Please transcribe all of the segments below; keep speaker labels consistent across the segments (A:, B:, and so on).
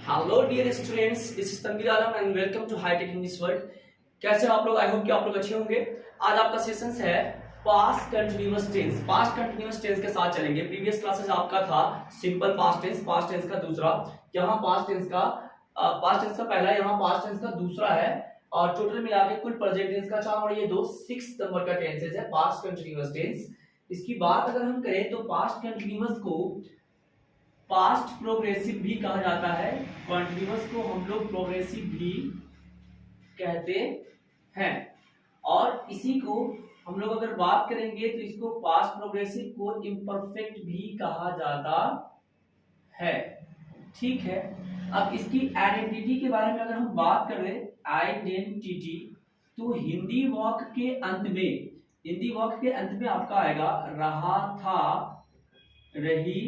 A: Hello dear students, this is Tanveer Alam and welcome to hi tech English world. कैसे हो आप लोग? आई होप कि आप लोग अच्छे होंगे। आज आपका सेशन है past continuous tense. Past continuous tense के साथ चलेंगे। प्रीवियस क्लासेस आपका था सिंपल पास्ट टेंस का दूसरा, यहाँ पास्ट टेंस का पहला, यहाँ पास्ट टेंस का दूसरा है। और टोटल मिला के कुल प्रेजेंट टेंस का 4 और ये 2 6 नंबर का टेंसेस है पास्ट कंटीन्यूअस टेंस। इसकी बात अगर हम करें तो पास्ट कंटीन्यूअस को पास्ट प्रोग्रेसिव भी कहा जाता है। कंटीन्यूअस को हम लोग प्रोग्रेसिव भी कहते हैं। और इसी को हम लोग अगर बात करेंगे तो इसको पास्ट प्रोग्रेसिव को इम्परफेक्ट भी कहा जाता है। ठीक है, अब इसकी आइडेंटिटी के बारे में अगर हम बात करें, आइडेंटिटी, तो हिंदी वाक्य के अंत में आपका आएगा रहा था, रही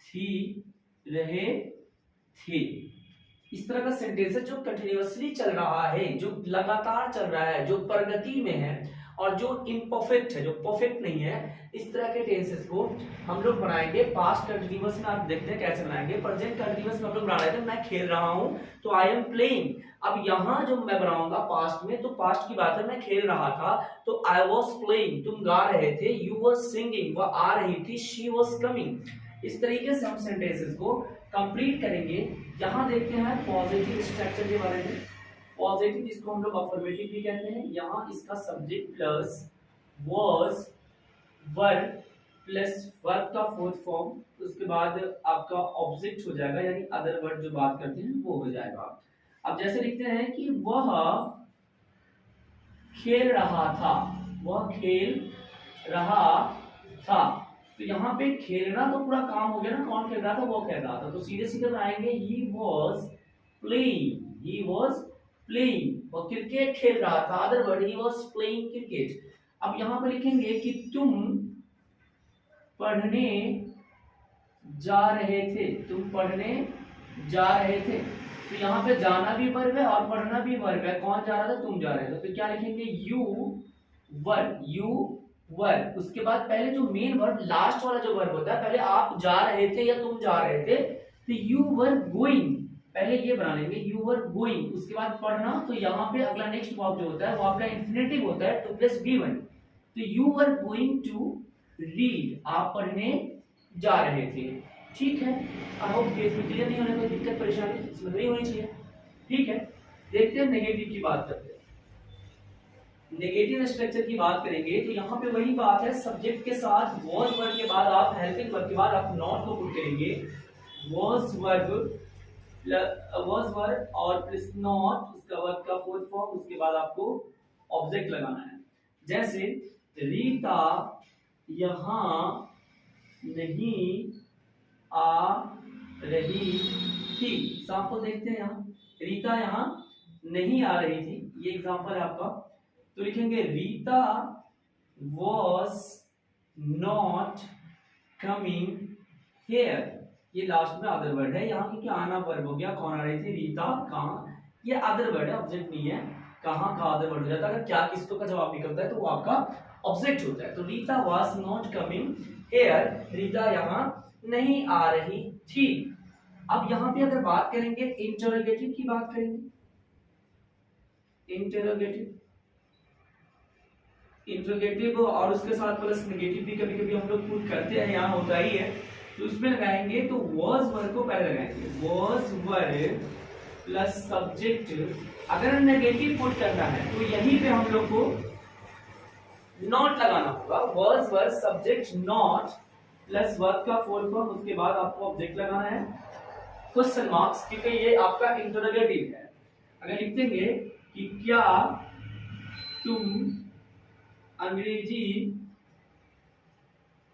A: थी, रहे थे। इस तरह का सेंटेंस है जो कंटिन्यूअसली चल रहा है, जो लगातार चल रहा है, जो प्रगति में है, और जो इम्परफेक्ट है, जो परफेक्ट नहीं है। इस तरह के टेंसेस को हम लोग बनाएंगे पास्ट कंटिन्यूअस में। आप देखते हैं कैसे बनाएंगे। प्रेजेंट कंटिन्यूअस में हम लोग बना रहे थे मैं खेल रहा हूं, तो आई एम प्लेइंग। अब यहाँ जो मैं बनाऊंगा पास्ट में, तो पास्ट की बात है, मैं खेल रहा था, तो आई वॉज प्लेइंग, तुम गा रहे थे, यू वर सिंगिंग, वह आ रही थी, शी वॉज कमिंग। इस तरीके से हम सेंटेंसेस को कंप्लीट करेंगे। यहाँ देखते हैं पॉजिटिव स्ट्रक्चर के बारे में। पॉजिटिव इसको हम लोग अफर्मेटिव भी कहते हैं। यहाँ इसका subject plus was, verb plus verb का फोर्थ फॉर्म, उसके बाद आपका ऑब्जेक्ट हो जाएगा, यानी अदर वर्ड जो बात करते हैं वो हो जाएगा। अब जैसे लिखते हैं कि वह खेल रहा था, वह खेल रहा था, तो यहाँ पे खेलना तो पूरा काम हो गया ना, कौन खेल रहा था, वो खेल रहा था। तो सीधे सीधे बनाएंगे ही वॉज प्लेइंग, वो क्रिकेट खेल रहा था, other word he was playing cricket. अब यहाँ पे लिखेंगे कि तुम पढ़ने जा रहे थे, तो यहाँ पे जाना भी वर्ब है और पढ़ना भी वर्ब है। कौन जा रहा था? तुम जा रहे थे। तो क्या लिखेंगे? यू वर, उसके बाद पहले जो मेन वर्ब, लास्ट वाला जो वर्ब होता है, पहले आप जा रहे थे या तुम जा रहे थे, तो यू वर गोइंग, पहले ये बना लेंगे, यू वर गोइंग। उसके बाद पढ़ना, तो यहाँ पे अगला नेक्स्ट वर्ब जो होता है वो आपका इंफिनिटिव होता है, तो प्लस V1, तो you were going to read, आप पढ़ने जा रहे थे। ठीक है, आई होप क्लियर नहीं होने कोई दिक्कत परेशानी समझ नहीं होनी चाहिए। ठीक है, देखते हैं नेगेटिव की बात करते हैं। नेगेटिव स्ट्रक्चर की बात करेंगे तो यहाँ पे वही बात है, सब्जेक्ट के साथ वॉज वर्ब के बाद आप हेल्पिंग वर्ब के बाद आप नॉट को पुट करेंगे। वॉज वर्ब और प्लस नॉट, उसका वर्ब का फोर्थ फॉर्म, उसके बाद आपको ऑब्जेक्ट लगाना है। जैसे रीता यहाँ नहीं आ रही थी, एग्जाम्पल देखते हैं। यहाँ रीता यहाँ नहीं आ रही थी, ये एग्जाम्पल है आपका। तो लिखेंगे Rita was not coming here, ये लास्ट में अदर वर्ड है। यहाँ क्योंकि आना वर्ब हो गया, कौन आ रही थी? रीता, कहाँ, ये अदर वर्ड है, ऑब्जेक्ट नहीं है। कहाँ का अदर वर्ड हो जाता है, अगर क्या किसको का जवाब निकलता है तो वो आपका ऑब्जेक्ट होता है। तो Rita was not coming here, Rita यहाँ नहीं आ रही थी। अब यहाँ पे अगर बात करेंगे इंटरोगेटिव की बात करेंगे, इंटरोगेटिव और उसके साथ प्लस नेगेटिव भी कभी कभी हम लोग पुट करते हैं, यहाँ होता ही है। तो उसमें लगाएंगे तो वॉज वर्ब को पहले लगाएंगे, वॉज वर्ब प्लस सब्जेक्ट। अगर नेगेटिव पुट करना है तो यहीं पे हम लोग को नॉट लगाना होगा। Was verb subject not plus verb का फोर्थ फॉर्म, उसके बाद आपको ऑब्जेक्ट लगाना है क्वेश्चन मार्क्स, क्योंकि ये आपका इंटरोगेटिव है। अगर लिखेंगे कि क्या तुम अंग्रेजी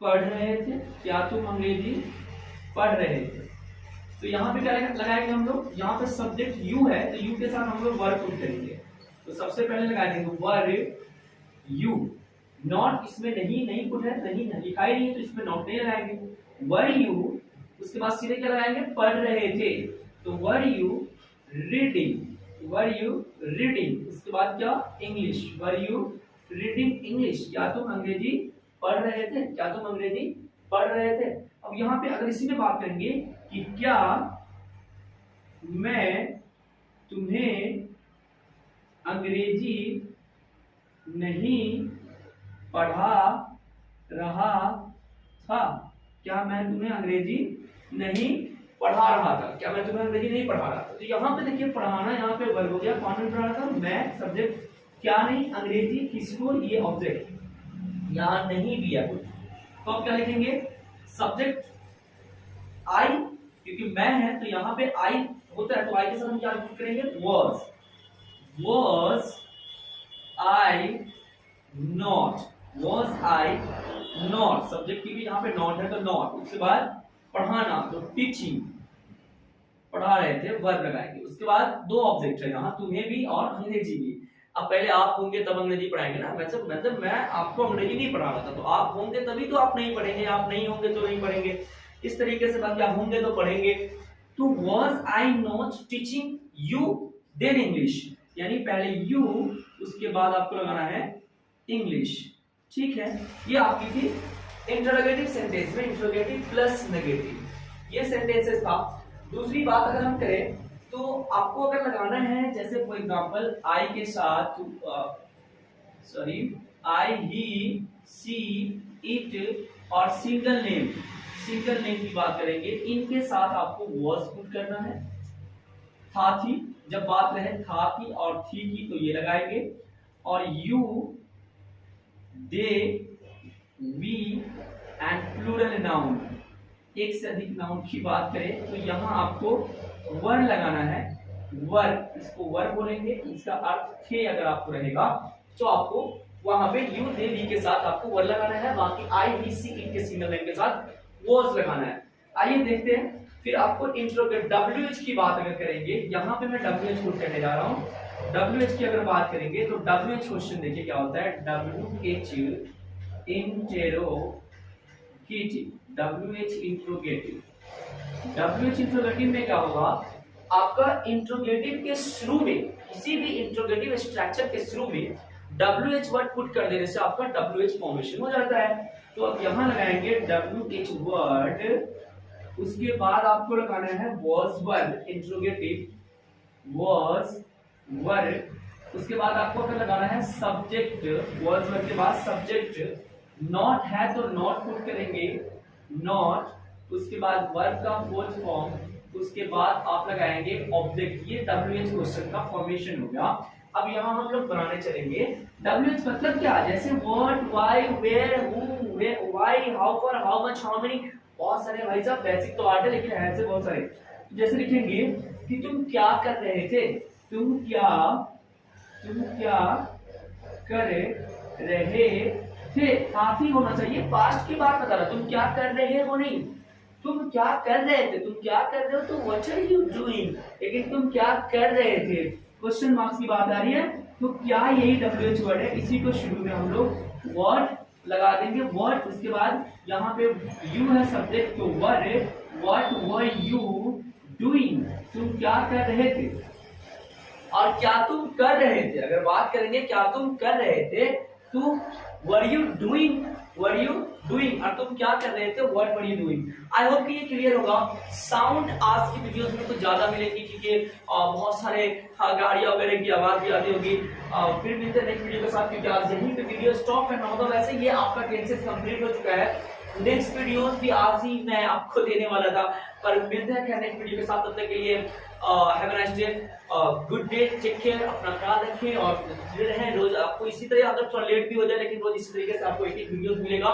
A: पढ़ रहे थे, क्या तुम अंग्रेजी पढ़ रहे थे, तो यहाँ पे क्या लगाएंगे हम लोग? यहाँ पे सब्जेक्ट यू है, तो यू के साथ हम लोग वर्ब पुट करेंगे। तो सबसे पहले लगा देंगे वर्ब यू, नॉट इसमें नहीं पुट है, नहीं लिखा ही नहीं है, तो इसमें नॉट नहीं लगाएंगे। वर्ब यू, उसके बाद सीधे क्या लगाएंगे? पढ़ रहे थे, तो वर्ब यू रीडिंग, उसके बाद क्या? English, verb you reading English, क्या तुम अंग्रेजी पढ़ रहे थे, अब यहाँ पे अगर इसी में बात करेंगे कि क्या मैं तुम्हें अंग्रेजी नहीं पढ़ा रहा था। क्या मैं तुम्हें अंग्रेजी नहीं पढ़ा रहा था? क्या मैं तुम्हें अंग्रेजी नहीं पढ़ा रहा था? तो यहाँ पे देखिए पढ़ाना, यहाँ पे वर्ब हो गया, कौन नहीं पढ़ा रहा था? मैं, सब्जेक्ट, क्या नहीं, अंग्रेजी, किसको, ये ऑब्जेक्ट, यहाँ नहीं दिया कुछ, तो आप क्या लिखेंगे? सब्जेक्ट आई, क्योंकि मैं है तो यहाँ पे आई होता है, तो आई के साथ हम क्या करेंगे? was I not, सब्जेक्ट की भी यहाँ पे नॉट है तो नॉट, उसके बाद पढ़ाना तो टीचिंग, पढ़ा रहे थे, वर्ब लगाएंगे। उसके बाद दो ऑब्जेक्ट है यहाँ, तुम्हें भी और अंग्रेजी भी। अब पहले आप होंगे तब अंग्रेजी पढ़ाएंगे ना, मतलब मैं आपको अंग्रेजी नहीं पढ़ा रहा था, तो आप होंगे तभी तो आप नहीं पढ़ेंगे, आप नहीं होंगे तो नहीं पढ़ेंगे, इस तरीके से बात, आप होंगे तो पढ़ेंगे। तो was I not teaching you then English, यानी पहले you, उसके बाद आपको लगाना है इंग्लिश, ठीक है। ये आपकी थी इंटरोगेटिव सेंटेंस में, इंटरोगेटिव प्लस नेगेटिव, ये सेंटेंसेस था। दूसरी बात अगर हम करें तो आपको अगर लगाना है, जैसे फॉर एग्जांपल आई के साथ आई, ही, सी, इट और सिंगल नेम की बात करेंगे, इनके साथ आपको was पुट करना है। था थी, जब बात रहे था की और थी की तो ये लगाएंगे, और you, they, we and plural noun, एक से अधिक नाउन की बात करें तो यहाँ आपको वर लगाना है। वर, इसको वर बोलेंगे, इसका अर्थ थे अगर आपको रहेगा तो आपको वहां पे यू, दे, वी के साथ आपको वर लगाना है, बाकी आई, ही, सी, इट के सिंगल नेम के साथ was लगाना है। आइए देखते हैं। फिर आपको इंट्रोगेट WH की बात अगर करेंगे, यहाँ पे मैं WH पुट करने जा रहा हूँ। WH की अगर बात करेंगे तो WH क्वेश्चन देखिए क्या होता है, WH इंट्रोगेटिव में क्या होगा, आपका इंट्रोगेटिव के शुरू में, किसी भी इंट्रोगेटिव स्ट्रक्चर के शुरू में WH वर्ड पुट कर देने से आपका WH फॉर्मेशन हो जाता है। तो अब यहाँ लगाएंगे WH वर्ड, उसके बाद आपको लगाना है was word, interrogative was word, उसके बाद आपको अगर लगाना है सब्जेक्ट, was वर्ड के बाद सब्जेक्ट, नॉट है तो नॉट पुट करेंगे, नॉट, उसके बाद वर्ब का फोर्थ फॉर्म, उसके बाद आप लगाएंगे ऑब्जेक्ट। ये WH क्वेश्चन का फॉर्मेशन हो गया। अब यहाँ हम लोग बनाने चलेंगे। WH मतलब क्या, जैसे what, why, where, who, why, how for, how much, how many, बहुत सारे भाई साहब, बेसिक तो आर्ट है लेकिन ऐसे बहुत सारे। जैसे लिखेंगे कि तुम क्या कर रहे थे, तुम क्या कर रहे थे, साथ ही होना चाहिए, पास्ट की बात बता रहा, तुम क्या कर रहे हो नहीं, तुम क्या कर रहे थे, तुम क्या कर रहे हो तो व्हाट आर यू डूइंग, लेकिन तुम क्या कर रहे थे, क्वेश्चन मार्क्स की बात आ रही है, तो क्या यही WH वर्ड है, इसी को शुरू में हम लोग वर्ड लगा देंगे, वर्ड, उसके बाद यहाँ पे यू है सब्जेक्ट, तो word, what were you doing, तुम क्या कर रहे थे, और क्या तुम कर रहे थे, अगर बात करेंगे क्या तुम कर रहे थे तो वर यू डूइंग, और तुम क्या कर रहे थे, what were you doing. I hope कि ये क्लियर होगा। साउंड आज की वीडियोस में तो ज्यादा मिलेगी क्योंकि बहुत सारे गाड़ियां वगैरह की आवाज भी आती होगी। फिर मिलते हैं नेक्स्ट वीडियो के साथ, क्योंकि आज यहीं पे वीडियो स्टॉप करना होगा। वैसे ये आपका टेंसेस कंप्लीट हो चुका है, नेक्स्ट वीडियोस भी आज ही मैं आपको देने वाला था, पर मिलते हैं नेक्स्ट वीडियो के साथ। तब तक के लिए have a nice day, good day, take care, अपना ख्याल रखें और जुड़े रहें। रोज आपको इसी तरह, अगर थोड़ा लेट भी हो जाए लेकिन रोज इसी तरीके से आपको एक वीडियोस मिलेगा।